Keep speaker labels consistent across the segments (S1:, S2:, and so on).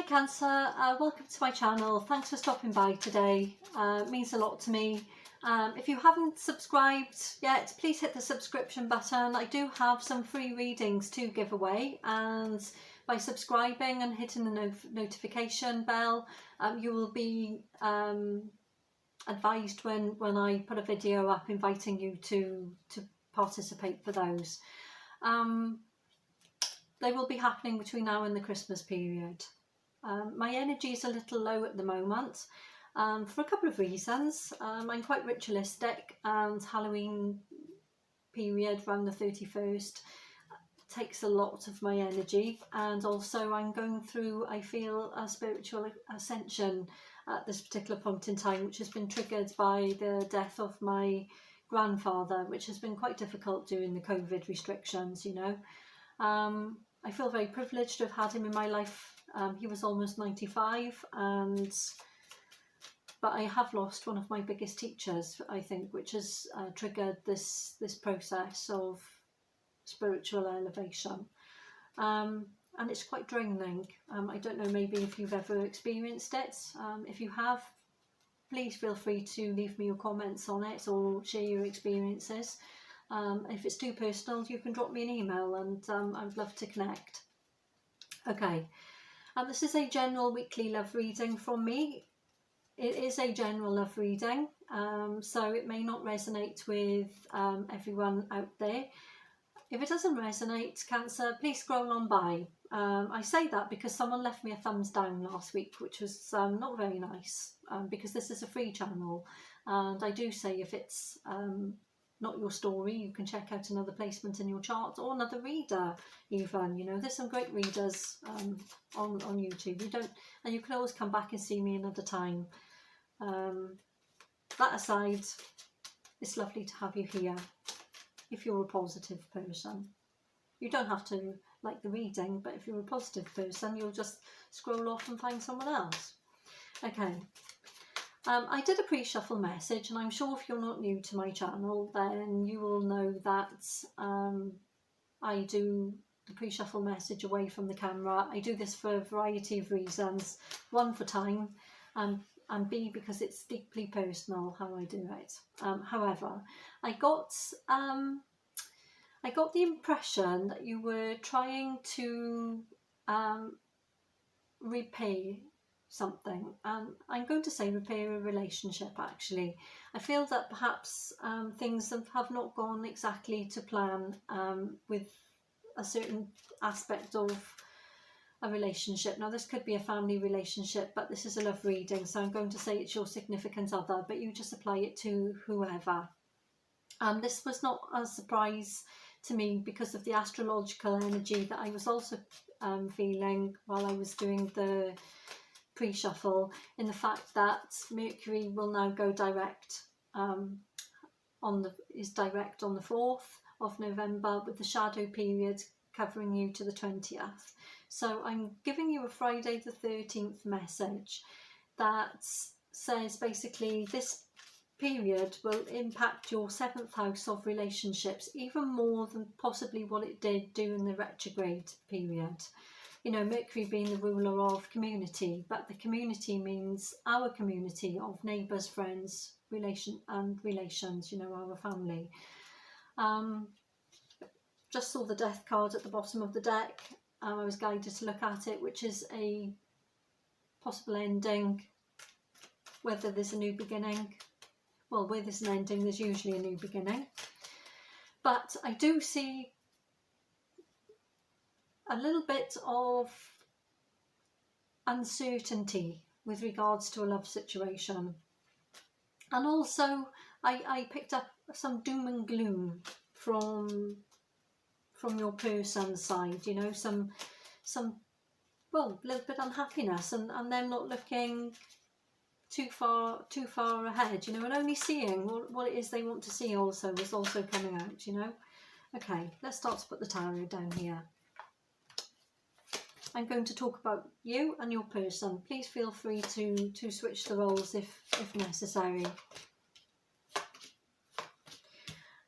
S1: Hi Cancer, welcome to my channel. Thanks for stopping by today. It means a lot to me. If you haven't subscribed yet, please hit the subscription button. I do have some free readings to give away, and by subscribing and hitting the notification bell, you will be advised when I put a video up inviting you to participate for those. They will be happening between now and the Christmas period. My energy is a little low at the moment for a couple of reasons. I'm quite ritualistic, and Halloween period around the 31st takes a lot of my energy, and also I'm going through, I feel, a spiritual ascension at this particular point in time, which has been triggered by the death of my grandfather, which has been quite difficult during the COVID restrictions, you know. I feel very privileged to have had him in my life. He was almost 95, but I have lost one of my biggest teachers, I think, which has triggered this process of spiritual elevation. And it's quite draining. I don't know, maybe if you've ever experienced it. If you have, please feel free to leave me your comments on it or share your experiences. If it's too personal, you can drop me an email, and I'd love to connect. Okay, this is a general weekly love reading from me. It is a general love reading, so it may not resonate with everyone out there. If it doesn't resonate, Cancer, please scroll on by. I say that because someone left me a thumbs down last week, which was not very nice, because this is a free channel, and I do say if it's not your story, you can check out another placement in your chart, or another reader even. You know, there's some great readers on YouTube. You can always come back and see me another time. That aside, it's lovely to have you here if you're a positive person. You don't have to like the reading, but if you're a positive person, you'll just scroll off and find someone else. Okay. I did a pre-shuffle message, and I'm sure if you're not new to my channel, then you will know that I do the pre-shuffle message away from the camera. I do this for a variety of reasons. One, for time, and B, because it's deeply personal how I do it. However, I got the impression that you were trying to repay something, and I'm going to say repair a relationship. Actually, I feel that perhaps things have not gone exactly to plan with a certain aspect of a relationship. Now, this could be a family relationship, but this is a love reading, so I'm going to say it's your significant other, but you just apply it to whoever. This was not a surprise to me because of the astrological energy that I was also feeling while I was doing the pre-shuffle, in the fact that Mercury will now go direct is direct on the 4th of November, with the shadow period covering you to the 20th. So I'm giving you a Friday the 13th message that says basically this period will impact your 7th house of relationships even more than possibly what it did during the retrograde period. You know, Mercury being the ruler of community, but the community means our community of neighbours, friends, relations, you know, our family. Just saw the death card at the bottom of the deck. I was guided to look at it, which is a possible ending, whether there's a new beginning. Well, where there's an ending, there's usually a new beginning. But I do see a little bit of uncertainty with regards to a love situation, and also I picked up some doom and gloom from your person's side. You know, some well, a little bit unhappiness, and them not looking too far ahead, you know, and only seeing what it is they want to see also is also coming out, you know. Okay, let's start to put the tarot down here. I'm going to talk about you and your person. Please feel free to switch the roles if necessary.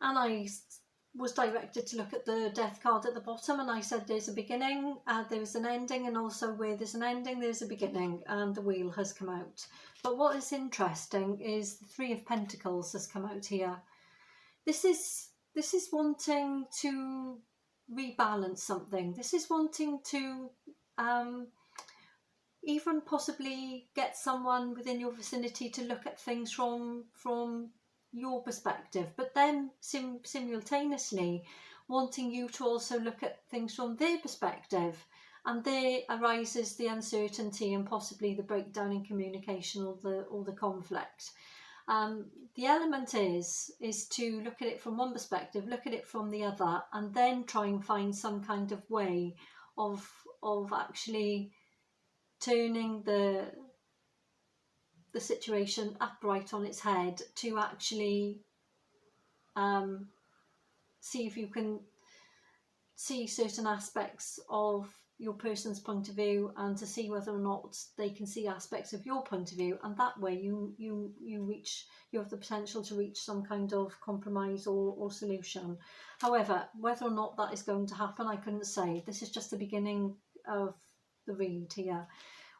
S1: And I was directed to look at the death card at the bottom, and I said there's a beginning, there's an ending, and also where there's an ending there's a beginning, and the wheel has come out. But what is interesting is the Three of Pentacles has come out here. This is wanting to rebalance something. This is wanting to even possibly get someone within your vicinity to look at things from your perspective, but then simultaneously wanting you to also look at things from their perspective, and there arises the uncertainty and possibly the breakdown in communication or the conflict. The element is to look at it from one perspective, look at it from the other, and then try and find some kind of way of actually turning the situation upright on its head, to actually see if you can see certain aspects of your person's point of view, and to see whether or not they can see aspects of your point of view, and that way you have the potential to reach some kind of compromise or solution. However, whether or not that is going to happen, I couldn't say. This is just the beginning of the read here.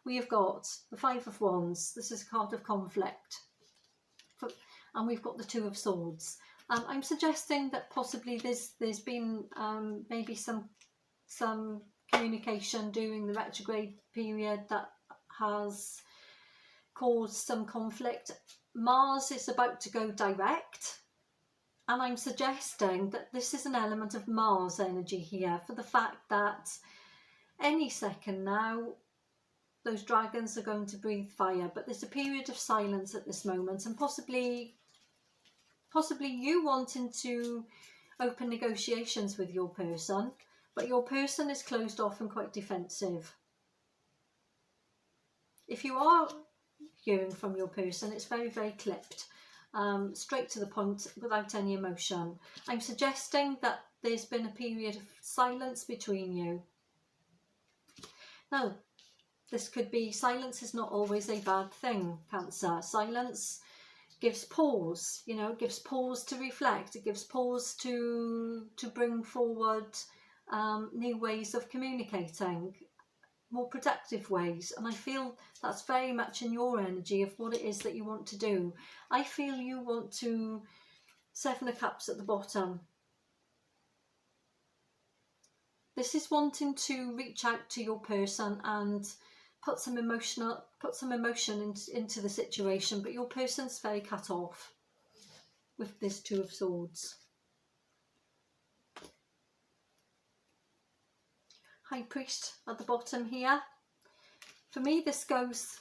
S1: We have got the Five of Wands. This is a card of conflict. And we've got the Two of Swords. I'm suggesting that possibly there's been maybe some communication during the retrograde period that has caused some conflict. Mars is about to go direct, and I'm suggesting that this is an element of Mars energy here, for the fact that any second now those dragons are going to breathe fire. But there's a period of silence at this moment, and possibly you wanting to open negotiations with your person, but your person is closed off and quite defensive. If you are hearing from your person, it's very, very clipped, straight to the point, without any emotion. I'm suggesting that there's been a period of silence between you. Now, this could be, silence is not always a bad thing, Cancer. Silence gives pause, you know, it gives pause to reflect, it gives pause to bring forward new ways of communicating, more productive ways. And I feel that's very much in your energy of what it is that you want to do. I feel you want to, Seven of Cups at the bottom, this is wanting to reach out to your person and put some emotion into the situation, but your person's very cut off with this Two of Swords. High Priest at the bottom here. For me, this goes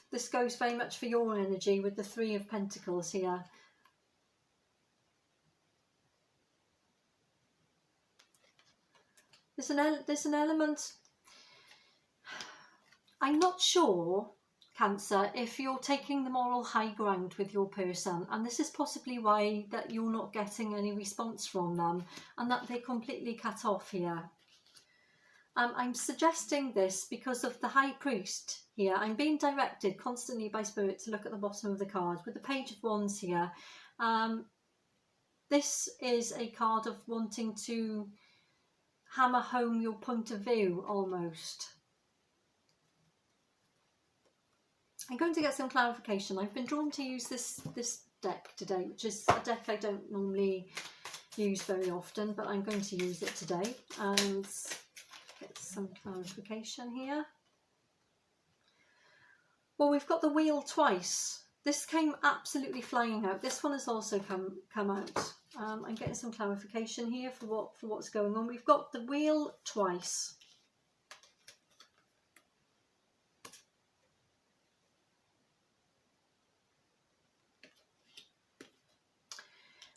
S1: very much for your energy with the Three of Pentacles here. There's an element. I'm not sure, Cancer, if you're taking the moral high ground with your person, and this is possibly why that you're not getting any response from them, and that they're completely cut off here. I'm suggesting this because of the High Priest here. I'm being directed constantly by Spirit to look at the bottom of the card with the Page of Wands here. This is a card of wanting to hammer home your point of view, almost. I'm going to get some clarification. I've been drawn to use this deck today, which is a deck I don't normally use very often, but I'm going to use it today and get some clarification here. Well, we've got the Wheel twice. This came absolutely flying out. This one has also come out. I'm getting some clarification here for what's going on. We've got the Wheel twice.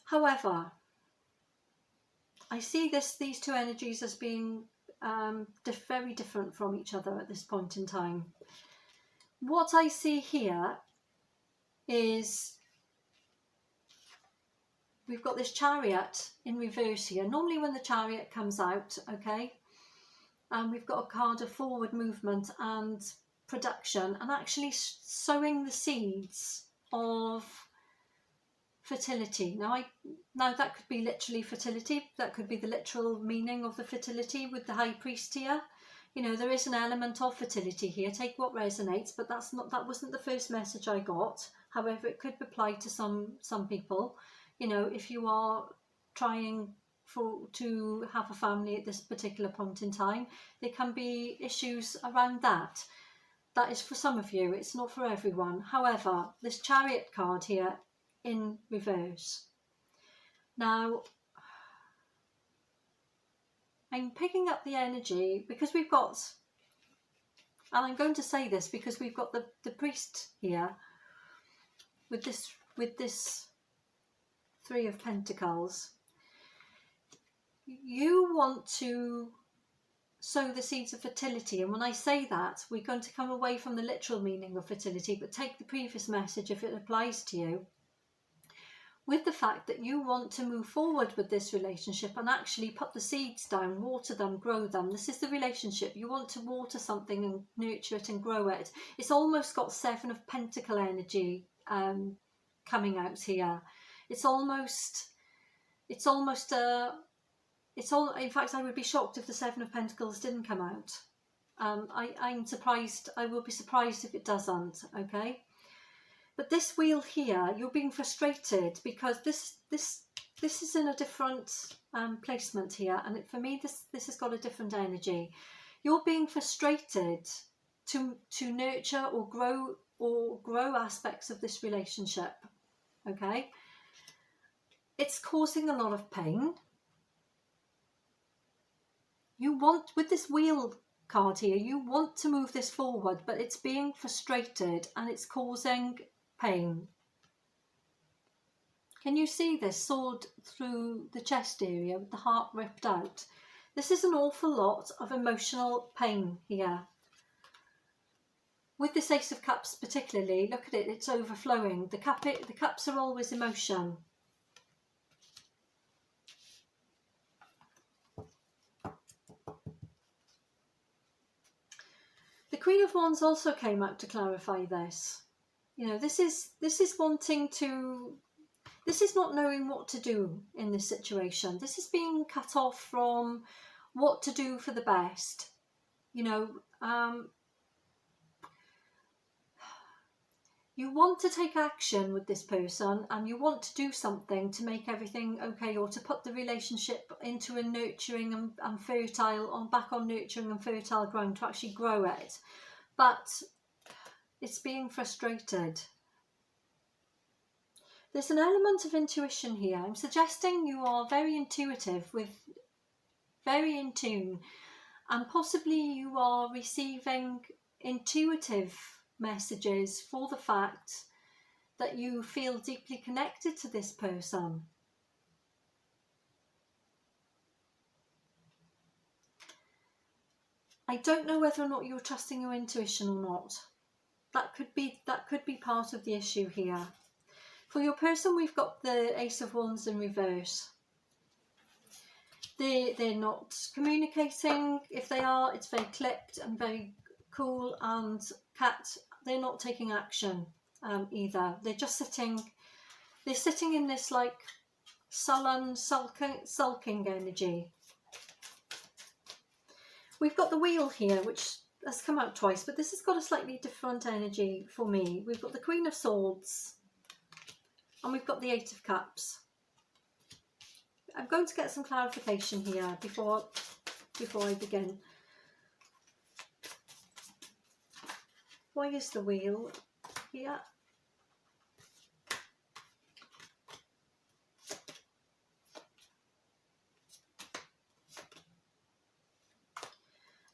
S1: However, I see these two energies as being very different from each other at this point in time. What I see here is we've got this Chariot in reverse here. Normally when the Chariot comes out, okay, and we've got a card of forward movement and production, and actually sowing the seeds of fertility. Now that could be literally fertility. That could be the literal meaning of the fertility with the High Priest here. You know, there is an element of fertility here. Take what resonates, but that wasn't the first message I got. However, it could apply to some people. You know, if you are trying to have a family at this particular point in time, there can be issues around that. That is for some of you, it's not for everyone. However, this Chariot card here in reverse. Now, I'm picking up the energy because we've got, and I'm going to say this because we've got the priest here with this Three of Pentacles. You want to sow the seeds of fertility, and when I say that, we're going to come away from the literal meaning of fertility, but take the previous message if it applies to you, with the fact that you want to move forward with this relationship and actually put the seeds down, water them, grow them. This is the relationship. You want to water something and nurture it and grow it. It's almost got Seven of Pentacle energy coming out here. In fact, I would be shocked if the Seven of Pentacles didn't come out. I'm surprised. I will be surprised if it doesn't. Okay. But this wheel here, you're being frustrated because this is in a different placement here, and for me this has got a different energy. You're being frustrated to nurture or grow aspects of this relationship. Okay, it's causing a lot of pain. You want, with this wheel card here, you want to move this forward, but it's being frustrated and it's causing pain. Can you see this sword through the chest area with the heart ripped out? This is an awful lot of emotional pain here. With this Ace of Cups particularly, look at it, it's overflowing. The cups are always emotion. The Queen of Wands also came out to clarify this. You know, this is wanting to, this is not knowing what to do in this situation. This is being cut off from what to do for the best. You know, you want to take action with this person and you want to do something to make everything okay, or to put the relationship into a nurturing and fertile, back on nurturing and fertile ground to actually grow it. But it's being frustrated. There's an element of intuition here. I'm suggesting you are very intuitive, very in tune, and possibly you are receiving intuitive messages for the fact that you feel deeply connected to this person. I don't know whether or not you're trusting your intuition or not. That could be part of the issue here. For your person, we've got the Ace of Wands in reverse. They're not communicating. If they are, it's very clipped and very cool. And they're not taking action either. They're just sitting. They're sitting in this like sullen, sulking energy. We've got the Wheel here, which has come out twice, but this has got a slightly different energy for me. We've got the Queen of Swords and we've got the Eight of Cups. I'm going to get some clarification here before I begin. Why is the Wheel here?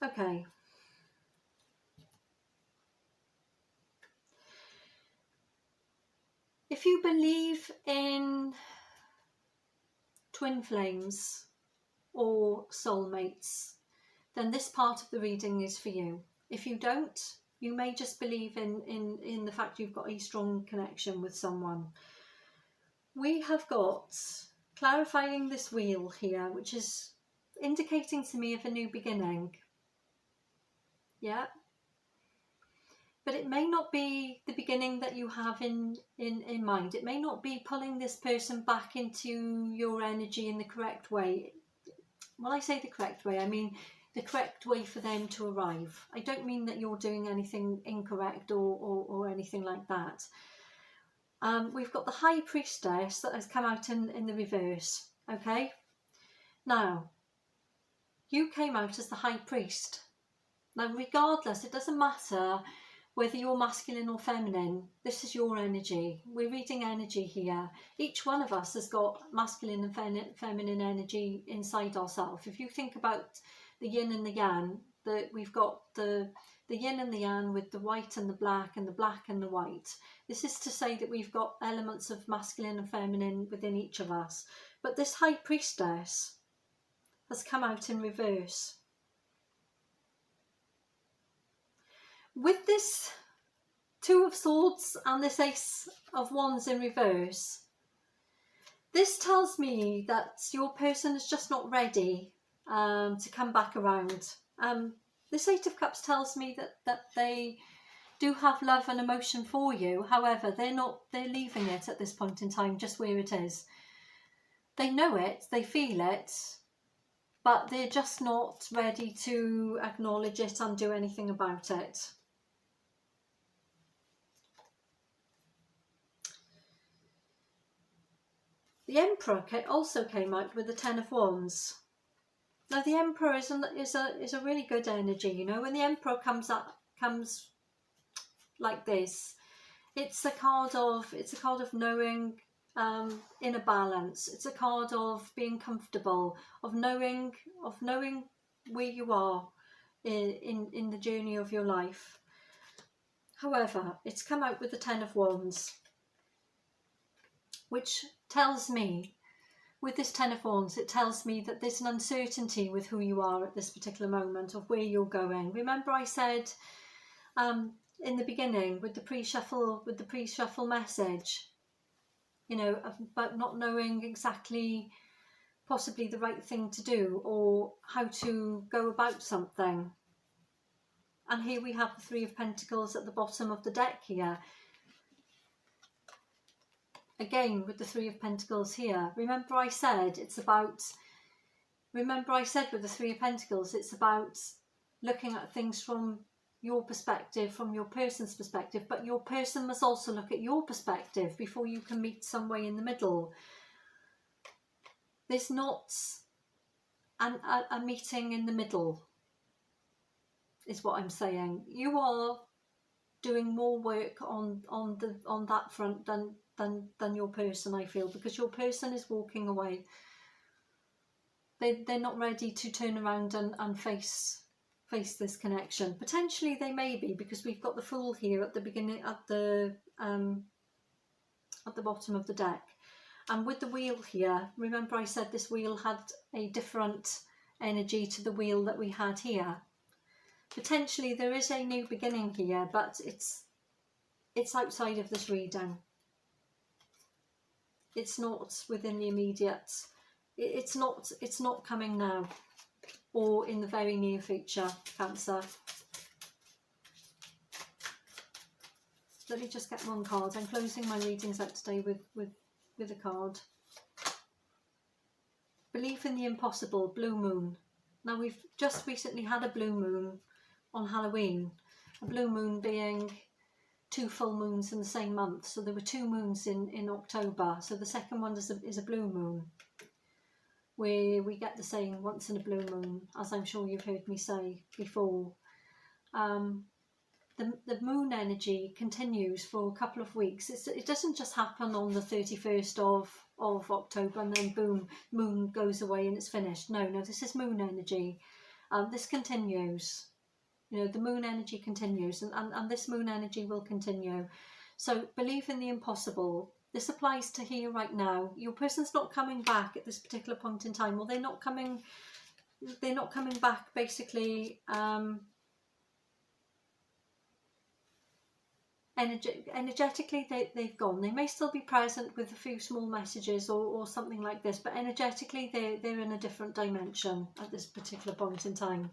S1: Okay. If you believe in twin flames or soulmates, then this part of the reading is for you. If you don't, you may just believe in the fact you've got a strong connection with someone. We have got clarifying this Wheel here, which is indicating to me of a new beginning. Yeah. but it may not be the beginning that you have in mind. It may not be pulling this person back into your energy in the correct way. When I say the correct way, I mean the correct way for them to arrive. I don't mean that you're doing anything incorrect or anything like that. We've got the High Priestess that has come out in the reverse, okay? Now, you came out as the High Priest. Now, regardless, it doesn't matter whether you're masculine or feminine, this is your energy. We're reading energy here. Each one of us has got masculine and feminine energy inside ourselves. If you think about the yin and the yang, we've got the yin and the yang with the white and the black and the white. This is to say that we've got elements of masculine and feminine within each of us. But this High Priestess has come out in reverse. With this Two of Swords and this Ace of Wands in reverse, this tells me that your person is just not ready to come back around. This Eight of Cups tells me that they do have love and emotion for you. However, they're leaving it at this point in time just where it is. They know it, they feel it, but they're just not ready to acknowledge it and do anything about it. The Emperor also came out with the Ten of Wands. Now the Emperor is a really good energy, you know. When the Emperor comes like this, it's a card of knowing inner balance. It's a card of being comfortable, of knowing where you are in the journey of your life. However, it's come out with the Ten of Wands, which tells me, with this Ten of Wands, it tells me that there's an uncertainty with who you are at this particular moment, of where you're going. Remember I said in the beginning with the pre-shuffle message, you know, about not knowing exactly possibly the right thing to do or how to go about something. And here we have the Three of Pentacles at the bottom of the deck here. Again, with the Three of Pentacles here. Remember I said with the Three of Pentacles, it's about looking at things from your perspective, from your person's perspective, but your person must also look at your perspective before you can meet some way in the middle. There's not a meeting in the middle, is what I'm saying. You are doing more work on that front than your person, I feel, because your person is walking away. They're not ready to turn around and face this connection. Potentially they may be, because we've got the Fool here at the beginning, at the bottom of the deck. And with the Wheel here, remember I said this wheel had a different energy to the wheel that we had here. Potentially there is a new beginning here, but it's outside of this reading. It's not within the immediate. It's not coming now or in the very near future, Cancer. Let me just get one card. I'm closing my readings out today with a card. Belief in the impossible, Blue Moon. Now we've just recently had a blue moon on Halloween. A blue moon being 2 full moons in the same month. So there were 2 moons in October. So the second one is a blue moon, where we get the saying once in a blue moon, as I'm sure you've heard me say before. The moon energy continues for a couple of weeks. It doesn't just happen on the 31st of October and then boom, moon goes away and it's finished. No, this is moon energy. This continues. You know, the moon energy continues, and this moon energy will continue. So believe in the impossible. This applies to here right now. Your person's not coming back at this particular point in time, or they're not coming back basically energetically. They've gone. They may still be present with a few small messages or something like this, but energetically they're in a different dimension at this particular point in time.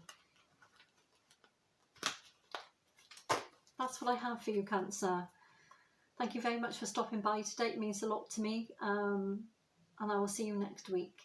S1: that's what I have for you, Cancer. Thank you very much for stopping by today. It means a lot to me. And I will see you next week.